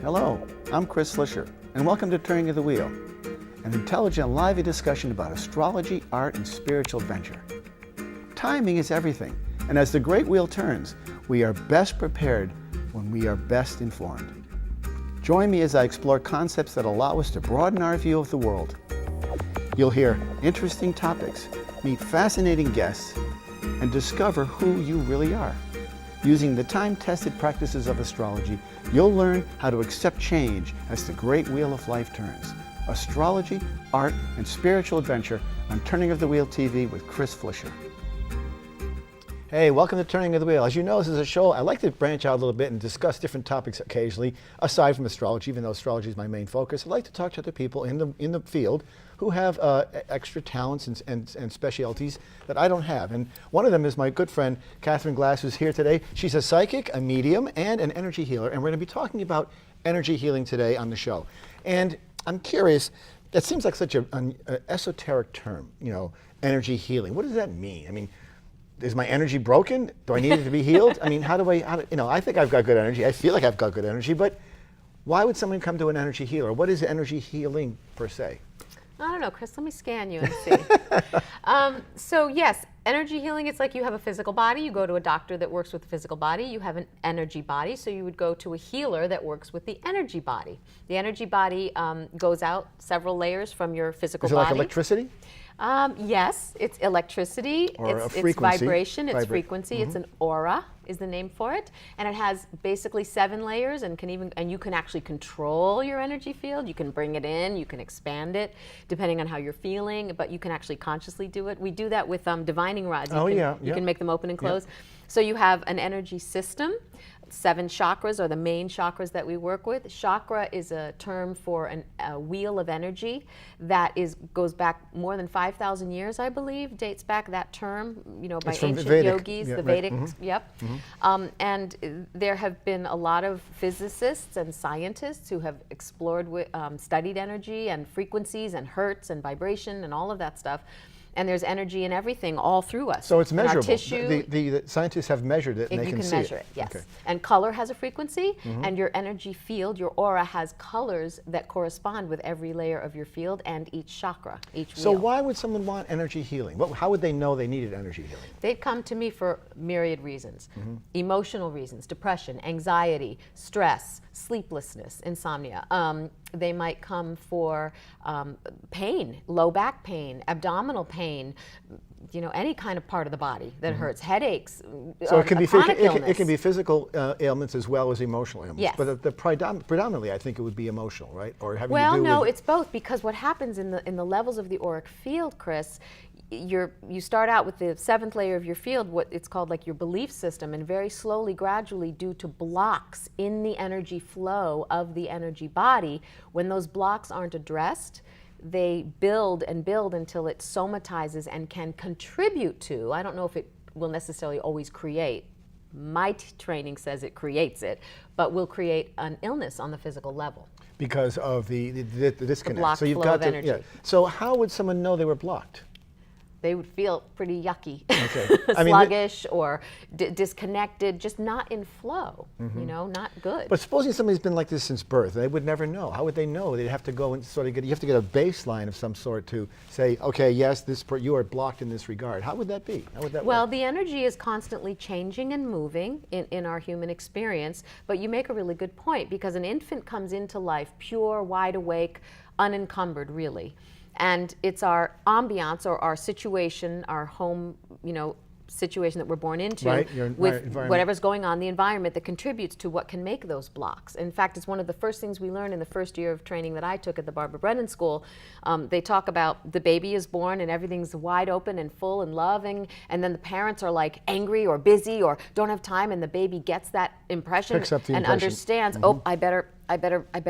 Hello, I'm Chris Flisher, and welcome to Turning of the Wheel, an intelligent, lively discussion about astrology, art, and spiritual adventure. Timing is everything, and as the great wheel turns, we are best prepared when we are best informed. Join me as I explore concepts that allow us to broaden our view of the world. You'll hear interesting topics, meet fascinating guests, and discover who you really are. Using the time-tested practices of astrology, you'll learn how to accept change as the great wheel of life turns. Astrology, art, and spiritual adventure on Turning of the Wheel TV with Chris Flisher. Hey, welcome to Turning of the Wheel. As you know, this is a show I like to branch out a little bit and discuss different topics occasionally, aside from astrology, even though astrology is my main focus. I like to talk to other people in the field who have extra talents and specialties that I don't have. And one of them is my good friend, Katherine Glass, who's here today. She's a psychic, a medium, and an energy healer. And we're going to be talking about energy healing today on the show. And I'm curious, that seems like such an esoteric term, you know, energy healing. What does that mean? I mean, is my energy broken? Do I need it to be healed? I mean, I think I've got good energy. I feel like I've got good energy, but why would someone come to an energy healer? What is energy healing per se? I don't know, Chris, let me scan you and see. So yes, energy healing, it's like you have a physical body, you go to a doctor that works with the physical body, you have an energy body, so you would go to a healer that works with the energy body. The energy body goes out several layers from your physical body. Is it like electricity? Yes, it's electricity, it's vibration, it's frequency, it's an aura is the name for it, and it has basically 7 layers and you can actually control your energy field. You can bring it in, you can expand it depending on how you're feeling, but you can actually consciously do it. We do that with divining rods. You can make them open and close. Yeah. So you have an energy system. 7 chakras are the main chakras that we work with. Chakra is a term for a wheel of energy that goes back more than 5,000 years, I believe, dates back that term, you know, by ancient yogis, the Vedic, and there have been a lot of physicists and scientists who have explored, studied energy and frequencies and hertz and vibration and all of that stuff. And there's energy in everything all through us. So it's measurable. Our tissue, the scientists have measured it and they can see it. You can measure it, yes. Okay. And color has a frequency, and your energy field, your aura, has colors that correspond with every layer of your field and each chakra, each wheel. So why would someone want energy healing? How would they know they needed energy healing? They'd come to me for myriad reasons. Emotional reasons, depression, anxiety, stress, sleeplessness, insomnia. They might come for pain, low back pain, abdominal pain, you know, any kind of part of the body that hurts, headaches. So it can be physical ailments as well as emotional ailments. Yes. But predominantly, I think it would be emotional, right? Or having to do with it's both, because what happens in the levels of the auric field, Chris, you start out with the 7th layer of your field, what it's called like your belief system, and very slowly, gradually, due to blocks in the energy flow of the energy body, when those blocks aren't addressed, they build and build until it somatizes and can contribute to, I don't know if it will necessarily always create, my training says it creates it, but will create an illness on the physical level. Because of the disconnect. The blocked flow of energy. Yeah. So how would someone know they were blocked? They would feel pretty yucky, okay. sluggish or disconnected, just not in flow, you know, not good. But supposing somebody's been like this since birth, they would never know. How would they know? They'd have to go and sort of you have to get a baseline of some sort to say, okay, yes, you are blocked in this regard. How would that be? How would that work? The energy is constantly changing and moving in our human experience, but you make a really good point, because an infant comes into life pure, wide awake, unencumbered, really. And it's our ambiance or our situation, our home, you know, situation that we're born into, with whatever's going on, the environment that contributes to what can make those blocks. In fact, it's one of the first things we learn in the first year of training that I took at the Barbara Brennan School. They talk about the baby is born and everything's wide open and full and loving, and then the parents are like angry or busy or don't have time, and the baby gets that impression and understands, oh, I better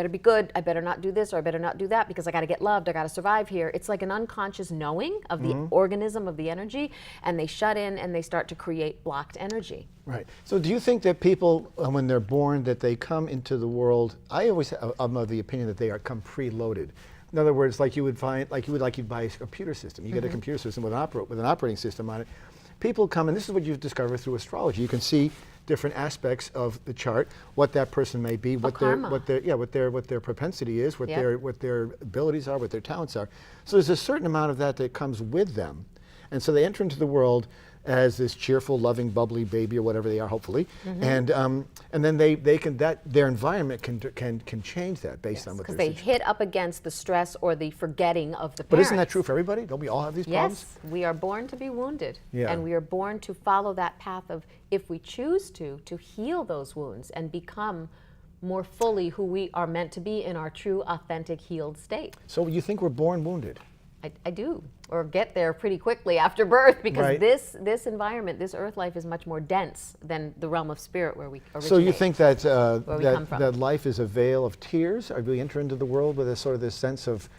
be good, I better not do this, or I better not do that, because I gotta get loved, I gotta survive here. It's like an unconscious knowing of the organism of the energy, and they shut in and they start to create blocked energy. Right. So do you think that people, when they're born, that they come into the world, I'm of the opinion that they come preloaded. In other words, like you would buy a computer system. You get a computer system with an operating system on it. People come, and this is what you've discovered through astrology. You can see different aspects of the chart, what that person may be, what their propensity is, what their abilities are, what their talents are. So there's a certain amount of that comes with them. And so they enter into the world as this cheerful, loving, bubbly baby or whatever they are, hopefully, and then their environment can change that based on what they're because they hit up against the stress or the forgetting of the parents. But isn't that true for everybody? Don't we all have these problems? Yes, we are born to be wounded, Yeah. and we are born to follow that path of, if we choose to heal those wounds and become more fully who we are meant to be in our true, authentic, healed state. So you think we're born wounded? I do, or get there pretty quickly after birth, because Right. this environment, this earth life, is much more dense than the realm of spirit where we originate. So you think that we come from. that life is a veil of tears? Are we enter into the world with a sort of this sense of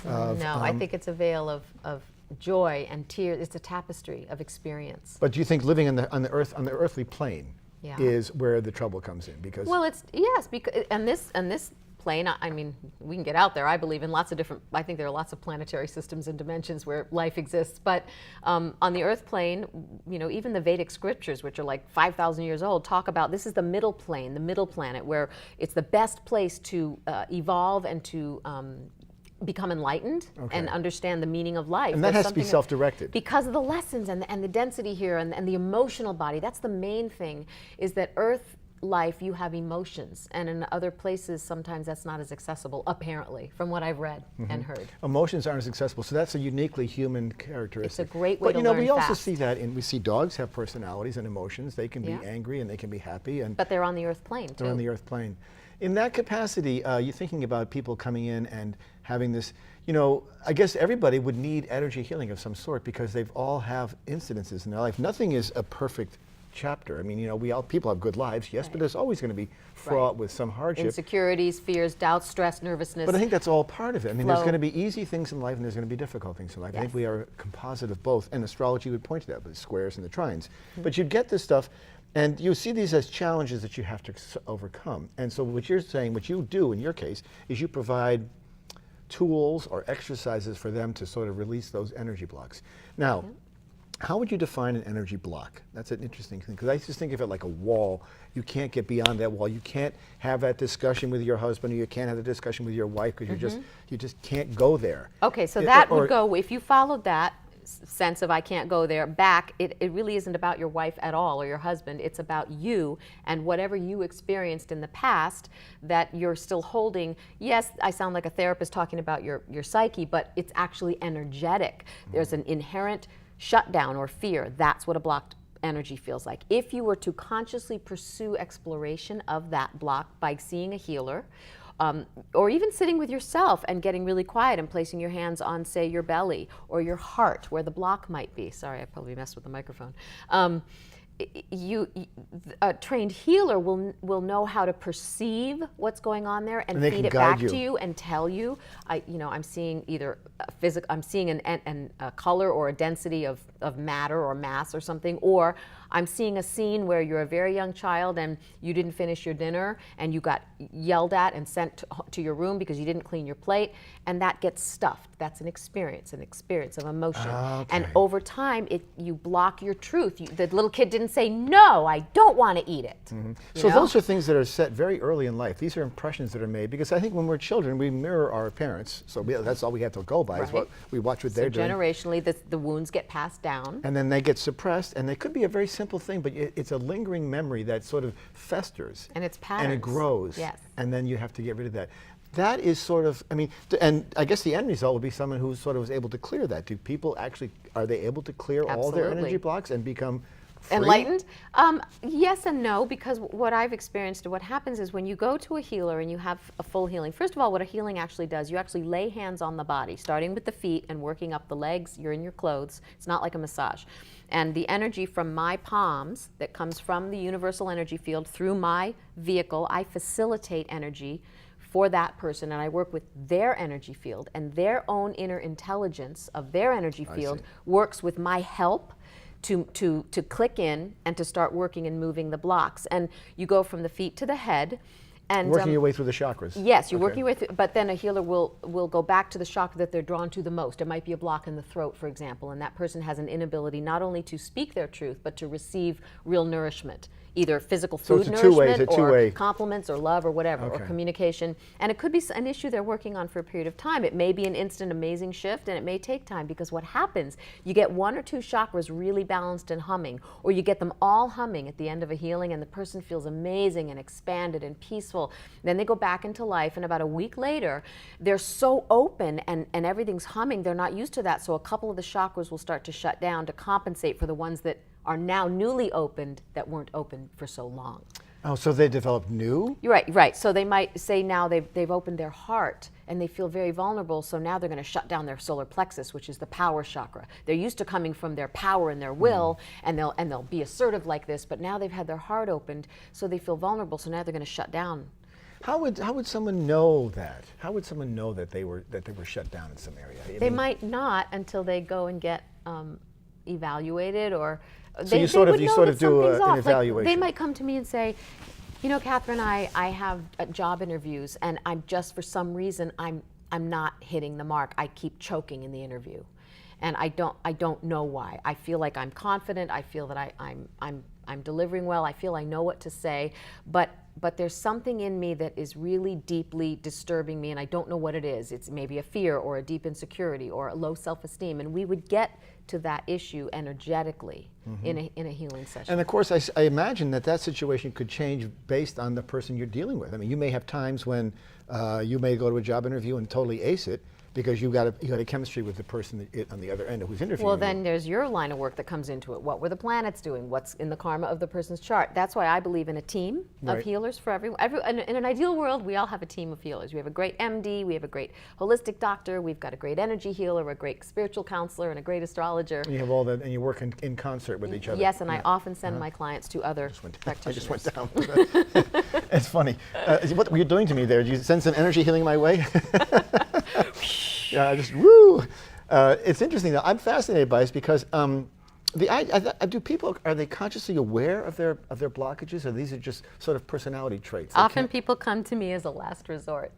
no, I think it's a veil of joy and tears. It's a tapestry of experience. But do you think living on the earthly plane Yeah. is where the trouble comes in? Because Well, it's yes, because and this plane, I mean, we can get out there. I believe in lots of different. I think there are lots of planetary systems and dimensions where life exists. But on the Earth plane, you know, even the Vedic scriptures, which are like 5,000 years old, talk about this is the middle plane, the middle planet, where it's the best place to evolve and to become enlightened and understand the meaning of life. And that There's has to be something self-directed. because of the lessons and the density here and the emotional body. That's the main thing, is that Earth life, you have emotions, and in other places sometimes that's not as accessible, apparently, from what I've read and heard. Emotions aren't as accessible, so that's a uniquely human characteristic. It's a great way but to learn we also fast. see that, and we see dogs have personalities and emotions. They can be Yeah. angry and they can be happy, and But they're on the Earth plane too. they're on the Earth plane. In that capacity, you're thinking about people coming in and having this, you know, I guess everybody would need energy healing of some sort, because they've all have incidences in their life. Nothing is a perfect chapter. I mean, you know, people have good lives, yes, but there's always going to be fraught with some hardship. Insecurities, fears, doubts, stress, nervousness. But I think that's all part of it. I mean, there's Flow. going to be easy things in life and there's going to be difficult things in life. I think Yes. we are a composite of both, and astrology would point to that with the squares and the trines. But you get this stuff, and you see these as challenges that you have to overcome. And so what you're saying, what you do in your case, is you provide tools or exercises for them to sort of release those energy blocks. Now, how would you define an energy block? That's an interesting thing, because I just think of it like a wall. You can't get beyond that wall. You can't have that discussion with your husband, or you can't have the discussion with your wife, because you just can't go there. Okay, so that would go, if you followed that sense of I can't go there back, it really isn't about your wife at all, or your husband. It's about you and whatever you experienced in the past that you're still holding. Yes, I sound like a therapist talking about your psyche, but it's actually energetic. There's an inherent shutdown or fear. That's what a blocked energy feels like. If you were to consciously pursue exploration of that block by seeing a healer, or even sitting with yourself and getting really quiet and placing your hands on, say, your belly or your heart where the block might be. Sorry, I probably messed with the microphone. A trained healer will know how to perceive what's going on there and they feed can it guide back you. to you and tell you. I'm seeing either I'm seeing a color or a density of matter or mass or something, or I'm seeing a scene where you're a very young child and you didn't finish your dinner and you got yelled at and sent to your room because you didn't clean your plate, and that gets stuffed. That's an experience of emotion. And over time, you block your truth. The little kid didn't say, no, I don't want to eat it. So those are things that are set very early in life. These are impressions that are made, because I think when we're children, we mirror our parents. So that's all we have to go by, is what we watch what they're doing. Generationally, the wounds get passed down. And then they get suppressed, and they could be a very simple thing, but it's a lingering memory that sort of festers. And it's patterns. And it grows. Yes. And then you have to get rid of that. That is sort of, I mean, and I guess the end result would be someone who sort of was able to clear that. Do people actually, are they able to clear all their energy blocks and become free? Enlightened? Yes and no, because what I've experienced, what happens is when you go to a healer and you have a full healing, first of all, what a healing actually does, you actually lay hands on the body, starting with the feet and working up the legs. You're in your clothes. It's not like a massage. And the energy from my palms that comes from the universal energy field through my vehicle, I facilitate energy for that person, and I work with their energy field, and their own inner intelligence of their energy field works with my help to click in and to start working and moving the blocks. And you go from the feet to the head. And working your way through the chakras. Yes, you're working your way through, but then a healer will go back to the chakra that they're drawn to the most. It might be a block in the throat, for example, and that person has an inability not only to speak their truth, but to receive real nourishment either physical So food it's a two-way, nourishment it's a two-way. or compliments or love or whatever, or Okay. communication. And it could be an issue they're working on for a period of time. It may be an instant amazing shift, and it may take time, because what happens, you get one or two chakras really balanced and humming, or you get them all humming at the end of a healing, and the person feels amazing and expanded and peaceful. Then they go back into life, and about a week later, they're so open and everything's humming, they're not used to that. So a couple of the chakras will start to shut down to compensate for the ones that are now newly opened that weren't open for so long. Oh, so they develop new? You're right, right. So they might say now they've opened their heart and they feel very vulnerable, so now they're going to shut down their solar plexus, which is the power chakra. They're used to coming from their power and their will, and they'll be assertive like this, but now they've had their heart opened, so they feel vulnerable, so now they're going to shut down. How would someone know that? How would someone know that they were shut down in some area? They might not until they go and get evaluated, or So you sort of do an evaluation. Like, they might come to me and say, you know, Katherine, I have job interviews, and I'm just, for some reason, I'm not hitting the mark. I keep choking in the interview, and I don't know why. I feel like I'm confident. I feel that I'm delivering well. I feel I know what to say, but there's something in me that is really deeply disturbing me, and I don't know what it is. It's maybe a fear or a deep insecurity or a low self-esteem, and we would get to that issue energetically in a healing session. And of course, I imagine that situation could change based on the person you're dealing with. I mean, you may have times when you may go to a job interview and totally ace it, because you got a chemistry with the person on the other end who's interviewing. Well, then there's your line of work that comes into it. What were the planets doing? What's in the karma of the person's chart? That's why I believe in a team of healers for everyone. In an ideal world, we all have a team of healers. We have a great MD, we have a great holistic doctor, we've got a great energy healer, a great spiritual counselor, and a great astrologer. And you have all that, and you work in concert with each other. Yes, and I often send my clients to other practitioners. I just went down. It's funny. What were you doing to me there? Did you send some energy healing my way? Yeah, just woo. It's interesting though. I'm fascinated by this because do people, are they consciously aware of their blockages, or these are just sort of personality traits? Often people come to me as a last resort.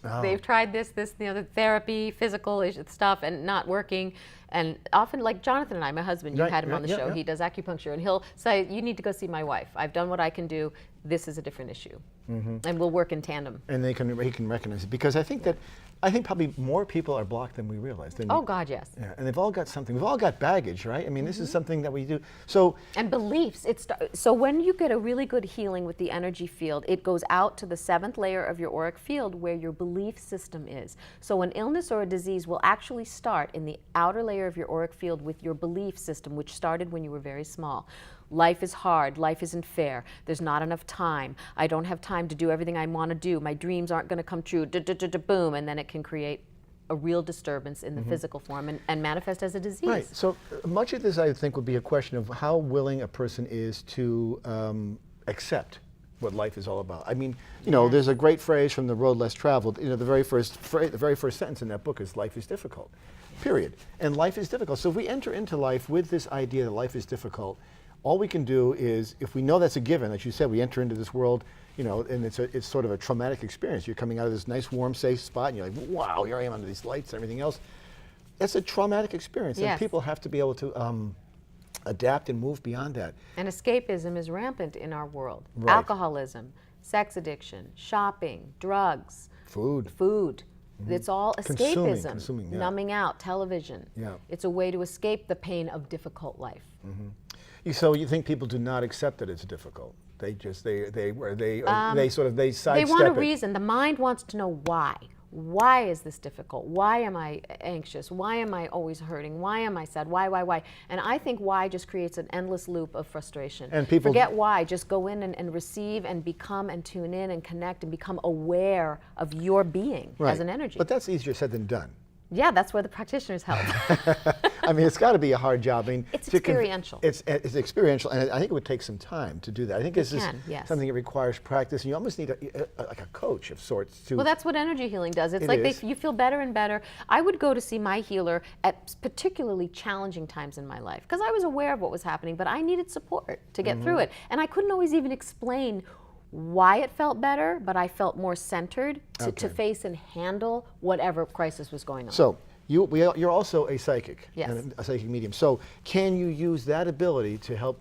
Oh. They've tried this, the other, therapy, physical stuff, and not working. And often, like Jonathan and I, my husband, you had him on the show. He does acupuncture, and he'll say, "You need to go see my wife. I've done what I can do. This is a different issue," and we'll work in tandem. And he can recognize it, because I think probably more people are blocked than we realize. Oh God, yes. Yeah, and they've all got something. We've all got baggage, right? I mean, this is something that we do. So and beliefs. So when you get a really good healing with the energy field, it goes out to the 7th layer of your auric field, where your belief system is. So an illness or a disease will actually start in the outer layer of your auric field with your belief system, which started when you were very small. Life is hard, life isn't fair, there's not enough time, I don't have time to do everything I want to do, my dreams aren't going to come true, boom, and then it can create a real disturbance in the physical form and manifest as a disease. Right, so much of this I think would be a question of how willing a person is to accept what life is all about. I mean, you know, there's a great phrase from The Road Less Traveled. You know, the very first sentence in that book is, "Life is difficult," period. And life is difficult. So if we enter into life with this idea that life is difficult, all we can do is, if we know that's a given, as you said, we enter into this world, you know, and it's sort of a traumatic experience. You're coming out of this nice, warm, safe spot, and you're like, wow, here I am under these lights and everything else. That's a traumatic experience, and people have to be able to adapt and move beyond that. And escapism is rampant in our world. Alcoholism, sex addiction, shopping, drugs, food. It's all escapism, consuming, numbing out, television. It's a way to escape the pain of difficult life. So you think people do not accept that it's difficult? They just they sidestep They want a it. reason. The mind wants to know why. Why is this difficult? Why am I anxious? Why am I always hurting? Why am I sad? Why? And I think why just creates an endless loop of frustration. And people forget why. Just go in and receive and become and tune in and connect and become aware of your being as an energy. But that's easier said than done. Yeah, that's where the practitioners help. I mean, it's got to be a hard job. I mean, it's experiential. It's experiential, and I think it would take some time to do that. I think it's something that requires practice, and you almost need like a coach of sorts to. Well, that's what energy healing does. It's like you feel better and better. I would go to see my healer at particularly challenging times in my life, because I was aware of what was happening, but I needed support to get through it, and I couldn't always even explain why it felt better, but I felt more centered to face and handle whatever crisis was going on. So you're also a psychic, yes, and a psychic medium. So can you use that ability to help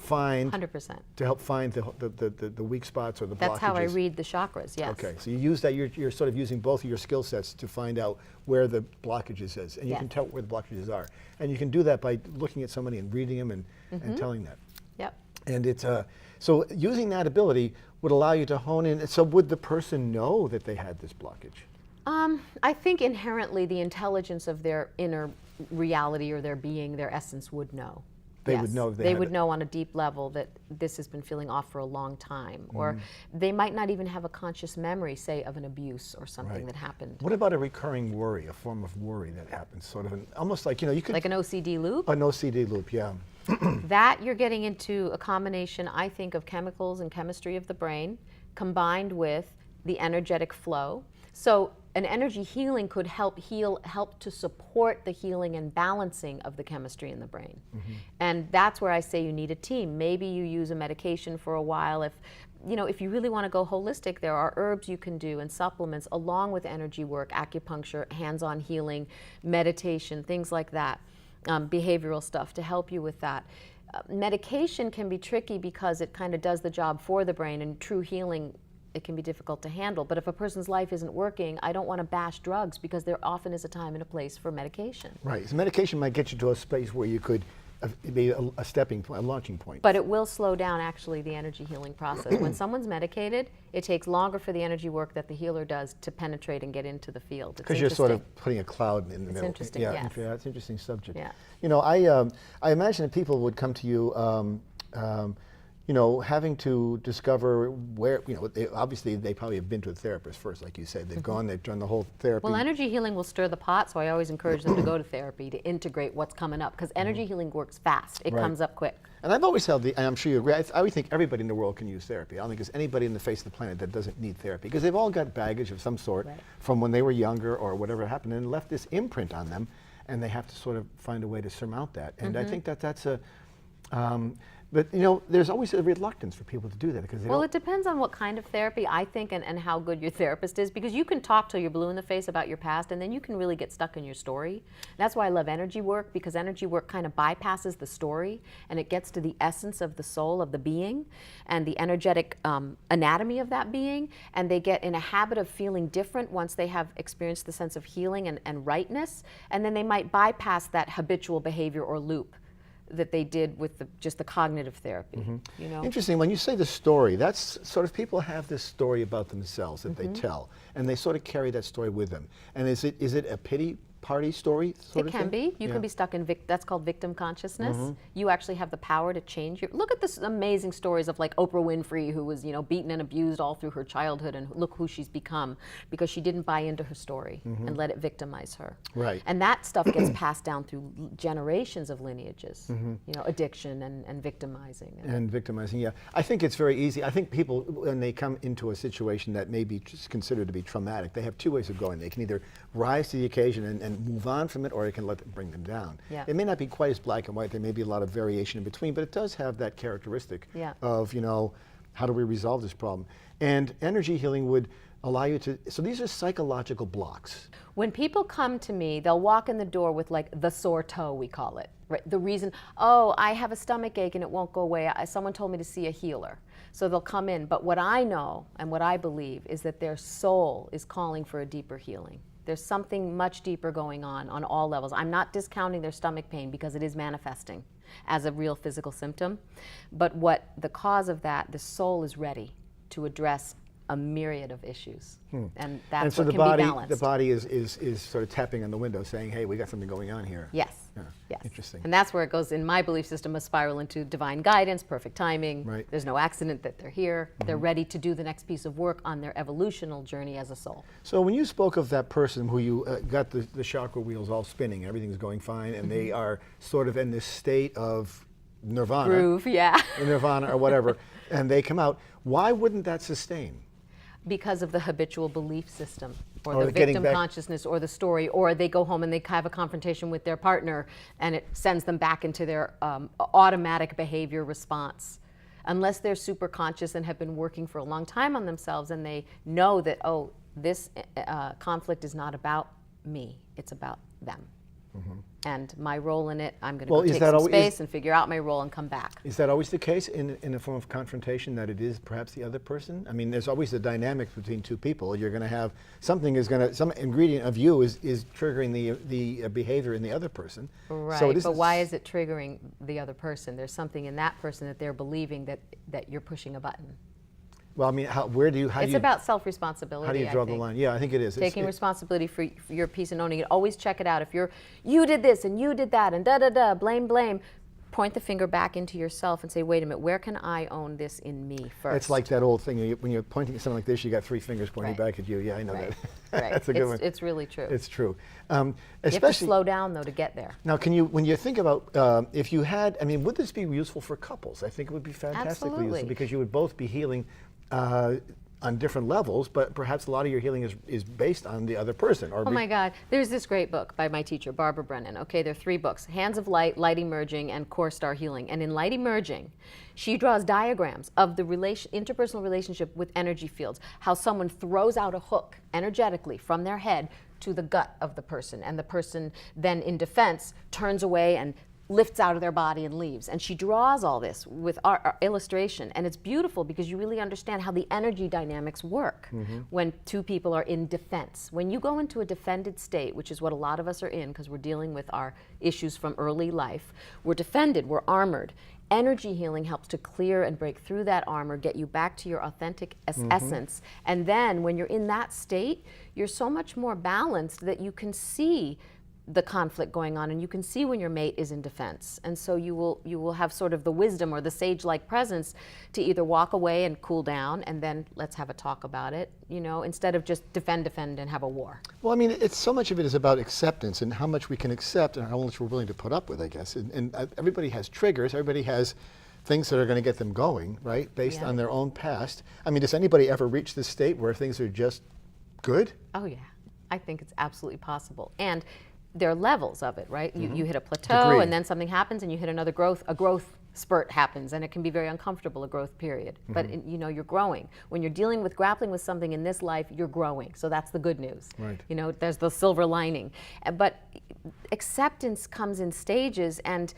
find 100%. to help find the weak spots or the blockages. That's how I read the chakras, yes. Okay, so you use that, you're sort of using both of your skill sets to find out where the blockages is, and you Yes. can tell where the blockages are. And you can do that by looking at somebody and reading them and telling that. Yep. And it's, so using that ability would allow you to hone in. So would the person know that they had this blockage? I think inherently the intelligence of their inner reality or their being, their essence would know. They Yes. would know They would know on a deep level that this has been feeling off for a long time. Or they might not even have a conscious memory, say, of an abuse or something that happened. What about a recurring worry, a form of worry that happens, sort of almost like, you could... Like an OCD loop? An OCD loop, yeah. That you're getting into a combination, I think, of chemicals and chemistry of the brain combined with the energetic flow. So an energy healing could help to support the healing and balancing of the chemistry in the brain. And that's where I say you need a team. Maybe you use a medication for a while. If you really want to go holistic, there are herbs you can do and supplements along with energy work, acupuncture, hands-on healing, meditation, things like that. Behavioral stuff to help you with that. Medication can be tricky because it kind of does the job for the brain, and true healing, it can be difficult to handle. But if a person's life isn't working, I don't want to bash drugs because there often is a time and a place for medication. Right, so medication might get you to a space where you could be a stepping point, a launching point. But it will slow down actually the energy healing process. When someone's medicated, it takes longer for the energy work that the healer does to penetrate and get into the field. Because you're sort of putting a cloud in the middle. Interesting, yeah, yes. That's an interesting subject. Yeah. I imagine that people would come to you having to discover where, obviously they probably have been to a therapist first, like you said. They've gone, they've done the whole therapy. Well, energy healing will stir the pot, so I always encourage them to go to therapy to integrate what's coming up, because energy healing works fast. It comes up quick. And I've always held and I'm sure you agree, I would think everybody in the world can use therapy. I don't think there's anybody in the face of the planet that doesn't need therapy, because they've all got baggage of some sort from when they were younger or whatever happened, and left this imprint on them, and they have to sort of find a way to surmount that. And I think that's a... But there's always a reluctance for people to do that because Well, it depends on what kind of therapy, I think, and how good your therapist is, because you can talk till you're blue in the face about your past, and then you can really get stuck in your story. That's why I love energy work, because energy work kind of bypasses the story, and it gets to the essence of the soul of the being and the energetic anatomy of that being, and they get in a habit of feeling different once they have experienced the sense of healing and rightness, and then they might bypass that habitual behavior or loop that they did with just the cognitive therapy. Interesting. When you say the story, that's sort of, people have this story about themselves that they tell, and they sort of carry that story with them. And is it a pity party story sort of thing? It can be. You can be stuck in, that's called victim consciousness. You actually have the power to change your, look at this amazing stories of like Oprah Winfrey, who was, beaten and abused all through her childhood, and look who she's become because she didn't buy into her story and let it victimize her. Right. And that stuff gets passed down through generations of lineages, addiction and victimizing. And victimizing, yeah. I think it's very easy. I think people, when they come into a situation that may be just considered to be traumatic, they have two ways of going. They can either rise to the occasion and move on from it, or it can let them bring them down. Yeah. It may not be quite as black and white. There may be a lot of variation in between, but it does have that characteristic of, how do we resolve this problem? And energy healing would allow you to, so these are psychological blocks. When people come to me, they'll walk in the door with like the sore toe, we call it. Right? The reason, oh, I have a stomach ache and it won't go away. Someone told me to see a healer. So they'll come in. But what I know and what I believe is that their soul is calling for a deeper healing. There's something much deeper going on all levels. I'm not discounting their stomach pain because it is manifesting as a real physical symptom. But what the cause of that, the soul is ready to address a myriad of issues. And that's so what the can body, be balanced. the body is sort of tapping on the window saying, hey, we got something going on here. Yes. Yeah. Yes. Interesting. And that's where it goes, in my belief system, a spiral into divine guidance, perfect timing. Right. There's no accident that they're here. They're ready to do the next piece of work on their evolutional journey as a soul. So when you spoke of that person who you got the chakra wheels all spinning, everything's going fine, and they are sort of in this state of nirvana. Groove, yeah. Nirvana or whatever, and they come out, why wouldn't that sustain? Because of the habitual belief system, or Or the getting victim back- consciousness, or the story, or they go home and they have a confrontation with their partner and it sends them back into their automatic behavior response. Unless they're super conscious and have been working for a long time on themselves and they know that, oh, this conflict is not about me, it's about them. And my role in it, I'm going to Well, go is take that some always- space and figure out my role and come back. Is that always the case in a form of confrontation, that it is perhaps the other person? I mean, there's always a dynamic between two people. You're going to have something is going to, some ingredient of you is triggering the behavior in the other person. Right, So it but why is it triggering the other person? There's something in that person that they're believing that you're pushing a button. Well, I mean, how do you about self-responsibility. How do you draw the line? Yeah, I think it is. Taking responsibility for your piece and owning it. Always check it out. If you did this and you did that and da-da-da, blame, point the finger back into yourself and say, wait a minute, where can I own this in me first? It's like that old thing, when you're pointing at something like this, you got 3 fingers pointing back at you. Yeah, I know that. Right. That's a good one. It's really true. It's true. You have to slow down, though, to get there. Now, when you think about, if you had, I mean, would this be useful for couples? I think it would be fantastically useful, because you would both be healing on different levels, but perhaps a lot of your healing is based on the other person. Or oh my God, there's this great book by my teacher, Barbara Brennan. Okay, there are 3 books, Hands of Light, Light Emerging, and Core Star Healing. And in Light Emerging, she draws diagrams of the interpersonal relationship with energy fields, how someone throws out a hook energetically from their head to the gut of the person, and the person then in defense turns away and lifts out of their body and leaves. And she draws all this with our illustration, and it's beautiful because you really understand how the energy dynamics work when 2 people are in defense. When you go into a defended state, which is what a lot of us are in because we're dealing with our issues from early life, we're defended, we're armored. Energy healing helps to clear and break through that armor, get you back to your authentic essence. And then when you're in that state, you're so much more balanced that you can see the conflict going on, and you can see when your mate is in defense. And so you will have sort of the wisdom or the sage-like presence to either walk away and cool down and then let's have a talk about it, instead of just defend and have a war. Well, I mean, it's so much of it is about acceptance and how much we can accept and how much we're willing to put up with, I guess. And everybody has triggers, everybody has things that are going to get them going, right, based on their own past. I mean, does anybody ever reach this state where things are just good? Oh yeah, I think it's absolutely possible. And there are levels of it, right? You hit a plateau, and then something happens, and you hit a growth spurt happens, and it can be very uncomfortable, a growth period. But you're growing. When you're grappling with something in this life, you're growing. So that's the good news. Right. There's the silver lining. But acceptance comes in stages, and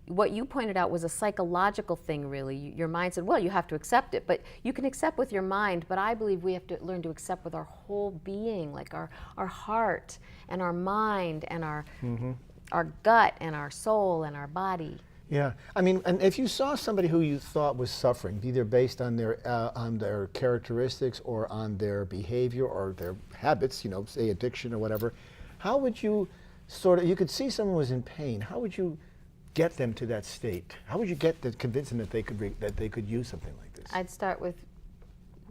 what you pointed out was a psychological thing, really. Your mind said, well, you have to accept it, but you can accept with your mind, but I believe we have to learn to accept with our whole being, like our heart and our mind and our gut and our soul and our body. Yeah, I mean, and if you saw somebody who you thought was suffering, either based on their characteristics or on their behavior or their habits, say addiction or whatever, how would you you could see someone was in pain, how would you get them to that state? How would you convince them that they could use something like this? I'd start with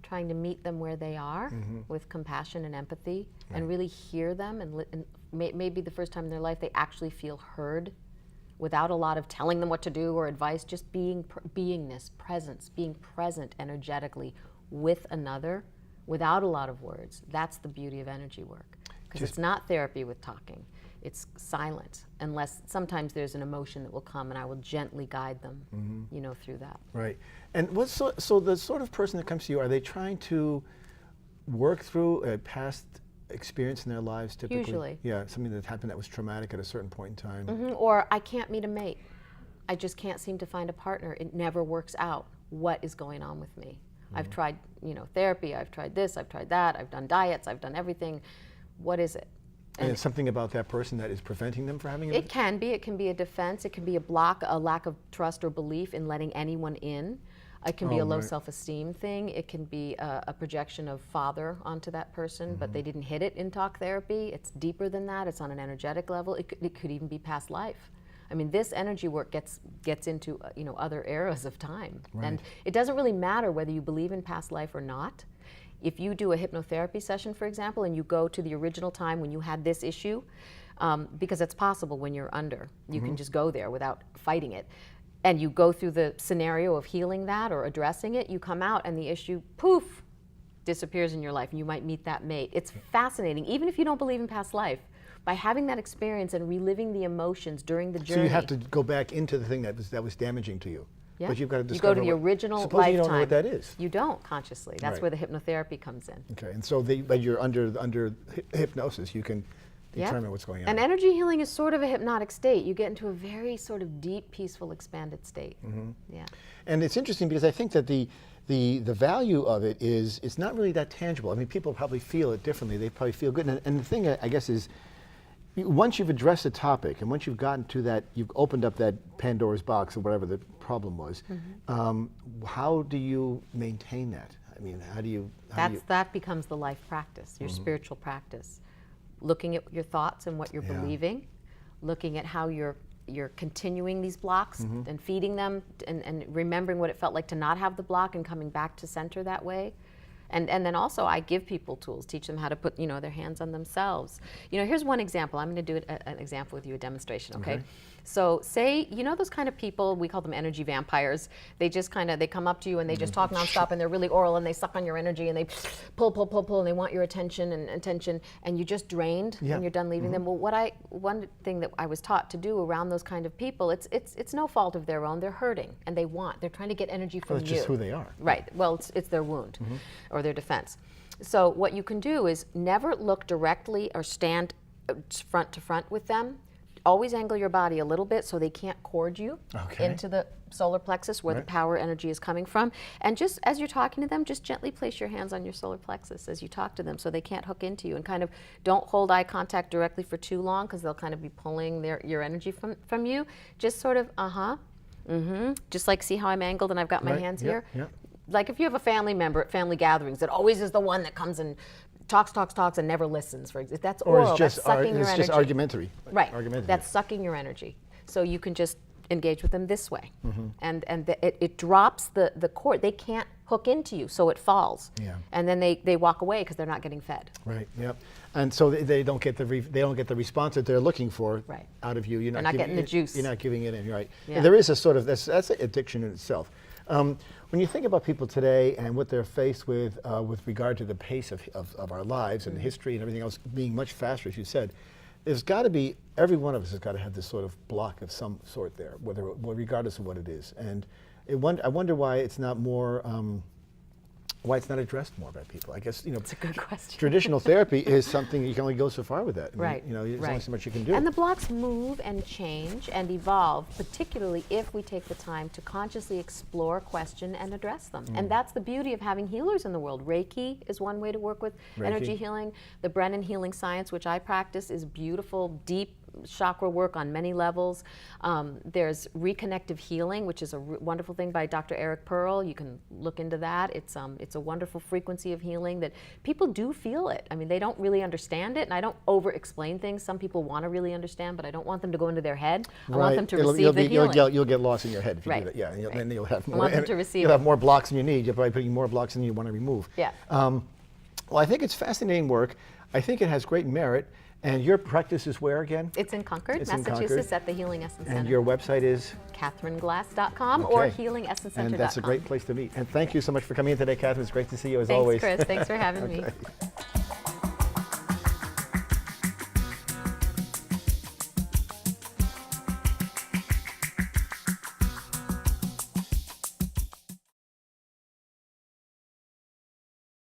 trying to meet them where they are with compassion and empathy, and really hear them, and maybe the first time in their life they actually feel heard without a lot of telling them what to do or advice, just beingness, presence, being present energetically with another without a lot of words. That's the beauty of energy work, because it's not therapy with talking. It's silent, unless sometimes there's an emotion that will come, and I will gently guide them, through that. Right. And so the sort of person that comes to you, are they trying to work through a past experience in their lives typically? Usually. Yeah, something that happened that was traumatic at a certain point in time. Or I can't meet a mate. I just can't seem to find a partner. It never works out. What is going on with me? I've tried, therapy, I've tried this, I've tried that, I've done diets, I've done everything. What is it? And it's something about that person that is preventing them from having it? It can be a defense, it can be a block, a lack of trust or belief in letting anyone in. It can be a low self-esteem thing. It can be a projection of father onto that person, but they didn't hit it in talk therapy. It's deeper than that. It's on an energetic level. It could even be past life. I mean, this energy work gets into other eras of time. Right. And it doesn't really matter whether you believe in past life or not. If you do a hypnotherapy session, for example, and you go to the original time when you had this issue, because it's possible when you're under, you can just go there without fighting it, and you go through the scenario of healing that or addressing it, you come out and the issue, poof, disappears in your life, and you might meet that mate. It's fascinating, even if you don't believe in past life. By having that experience and reliving the emotions during the journey. So you have to go back into the thing that was damaging to you. Yeah. But you've got to discover. You go to the original suppose lifetime. you don't know what that is. You don't consciously. That's Right. where the hypnotherapy comes in. Okay, and so but you're under hypnosis. You can determine what's going on. And energy healing is sort of a hypnotic state. You get into a very sort of deep, peaceful, expanded state. Yeah. And it's interesting because I think that the value of it is, it's not really that tangible. I mean, people probably feel it differently. They probably feel good. And the thing, I guess, is once you've addressed the topic and once you've gotten to that, you've opened up that Pandora's box or whatever the problem was, how do you maintain that? I mean, how do you... That becomes the life practice, your spiritual practice. Looking at your thoughts and what you're believing, looking at how you're continuing these blocks and feeding them and remembering what it felt like to not have the block and coming back to center that way. And then also I give people tools, teach them how to put their hands on themselves. Here's one example. I'm going to do an example with you, a demonstration, okay? So say, those kind of people, we call them energy vampires. They just they come up to you and they just talk nonstop and they're really oral and they suck on your energy and they pull and they want your attention and you're just drained when you're done leaving them. Well, one thing that I was taught to do around those kind of people, it's no fault of their own. They're hurting and they're trying to get energy from you. It's just who they are. Right. Well, it's their wound or their defense. So what you can do is never look directly or stand front to front with them. Always angle your body a little bit so they can't cord you into the solar plexus where the power energy is coming from. And just as you're talking to them, just gently place your hands on your solar plexus as you talk to them so they can't hook into you. And kind of don't hold eye contact directly for too long because they'll kind of be pulling your energy from you. Just sort of, just like see how I'm angled and I've got my hands here? Like if you have a family member at family gatherings that always is the one that comes and talks and never listens, for example. That's oral. Or it's that's sucking your energy. just argumentary. Right. That's sucking your energy. So you can just engage with them this way. And it drops the cord. They can't hook into you, so it falls. And then they walk away because they're not getting fed. Right. Yep. And so they don't get the response that they're looking for out of you. You're not getting the juice. You're not giving it in. Right. Yeah. There is a sort of that's an addiction in itself. When you think about people today and what they're faced with regard to the pace of our lives and history and everything else being much faster, as you said, there's got to be, every one of us has got to have this sort of block of some sort there, regardless of what it is. And I wonder why it's not more, why it's not addressed more by people. I guess, it's a good question. Traditional therapy is something you can only go so far with that. Right. There's only so much you can do. And the blocks move and change and evolve, particularly if we take the time to consciously explore, question, and address them. And that's the beauty of having healers in the world. Reiki is one way to work with energy healing. The Brennan healing science, which I practice, is beautiful, deep chakra work on many levels. There's reconnective healing, which is a wonderful thing by Dr. Eric Pearl. You can look into that. It's a wonderful frequency of healing that people do feel it. I mean, they don't really understand it, and I don't over-explain things. Some people want to really understand, but I don't want them to go into their head. I want them to receive the healing. You'll get lost in your head if you do that. Yeah, then you'll have more. I want them to receive you'll have more blocks than you need. You're probably putting more blocks than you want to remove. Yeah. Well, I think it's fascinating work. I think it has great merit. And your practice is where again? It's in Concord, Massachusetts, at the Healing Essence Center. And your website is? KatherineGlass.com or HealingEssenceCenter.com. And that's a great place to meet. And thank you so much for coming in today, Catherine. It's great to see you as always. Thanks, Chris. Thanks for having me.